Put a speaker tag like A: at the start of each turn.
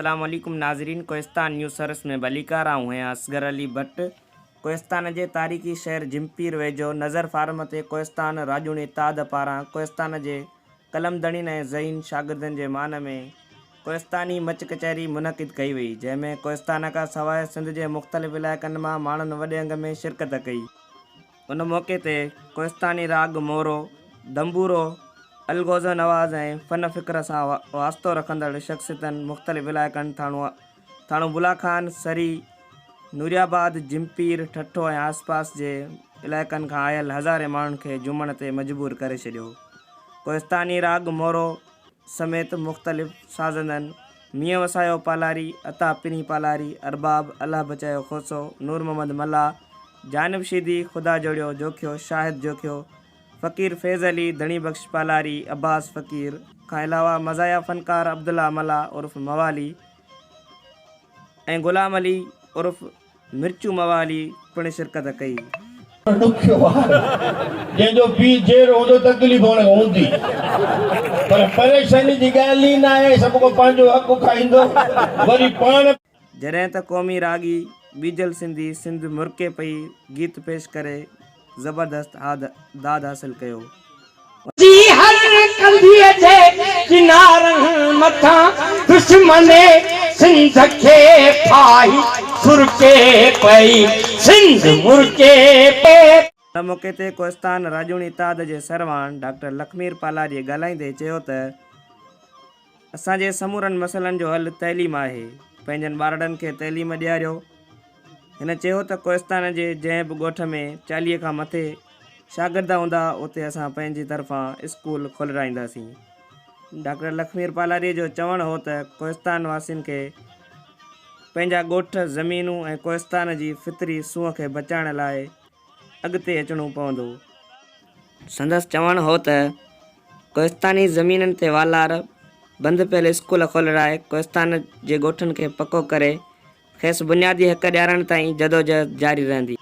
A: अस्सलाम वालेकुम नाज़रीन, कोहिस्तान न्यूज़ सर्विस में भलीकार आऊँ हैं असगर अली भट्ट। कोहिस्तान जे तारीख़ी शहर जिम्पीर वेझो नज़र फार्म ते कोहिस्तान राजूणी ताद पारां कोहिस्तान जे कलमदड़ीन ऐं ज़हीन शागिर्दनि जे मान में कोहिस्तानी मच कचहरी मुनक़िद कई वई, जंहिंमें कोहिस्तान खां सवाइ सिंध जे मुख़्तलिफ़ इलाइक़नि मां माण्हुनि वॾे अंग में शिरकत कई। उन मौक़े ते कोहिस्तानी राग मोरो, दंबूरो, अलगोज़ो नवाज़ ऐं फ़न फ़िक्र सां वास्तो रखंदड़ शख़्सियतनि मुख़्तलिफ़ इलाइक़नि थाणो बुलाखान, सरी, नूरियाबाद, जिम्पीर, ठठो ऐं आसपास जे इलाइक़नि खां आयल हज़ारे माण्हुनि खे झूमण ते मजबूर करे छॾियो। कोहिस्तानी राग मोरो समेत मुख़्तलिफ़ साज़ंदनि मियां वसायो पालारी, अता पिनी पालारी, अरबाब, अल्लाह बचायो खोसो, नूर मोहम्मद मल्ला, जानिब शीदी, ख़ुदा जोड़ियो जोखियो, शाहिद जोखियो, फ़कीर फैज़ अली, धणी बख्श पालारी, अब्बास फ़कीर खां अलावा मज़ाया फ़नकार अब्दुल्ला मला उर्फ़ मवाली ऐं ग़ुलाम अली उर्फ़ मिर्चू मवाली पिणु शिरकत कई।
B: जंहिंजो पीउ जेर हूंदो तकलीफ़ हुन खे हूंदी, पर परेशानी जी ॻाल्हि ई न आहे, सभु को पंहिंजो हक़ खाईंदो वरी पाण।
A: जॾहिं त क़ौमी रागी बीजल सिंधी सिंध मुर्के पई गीत पेश करे ज़बरदस्त दाद हासिल कयो।
C: सिंध के फाही सुरके पई सिंध मुर्के पे।
A: मौक़े ते कोहिस्तान राजूणी ताद जे सरवान डॉक्टर लखमीर पालारी ॻाल्हाईंदे चयो त असांजे समूरनि मसइलनि जो हल तइलीम आहे, पंहिंजनि ॿारनि खे तइलीम ॾियारियो। हिन चयो त कोहिस्तान जे जंहिं बि ॻोठ में 40 खां मथे शागिर्द हूंदा उते असां पंहिंजी तरफ़ां स्कूल खोलाईंदासीं। डॉक्टर लखमीर पालारी जो चवणु हो त कोहिस्तान वासियुनि खे पंहिंजा ॻोठ, ज़मीनूं ऐं कोहिस्तान जी फितरी सूंहं खे बचाइण लाइ अॻिते अचिणो पवंदो। संदसि चवणु हो त कोहिस्तानी ज़मीननि ते वालार बंदि पियल स्कूल खोलाए कोहिस्तान जे ॻोठनि खे पको करे खेसि बुनियादी हक़ ॾियारण ताईं जदोजहद जारी रहंदी।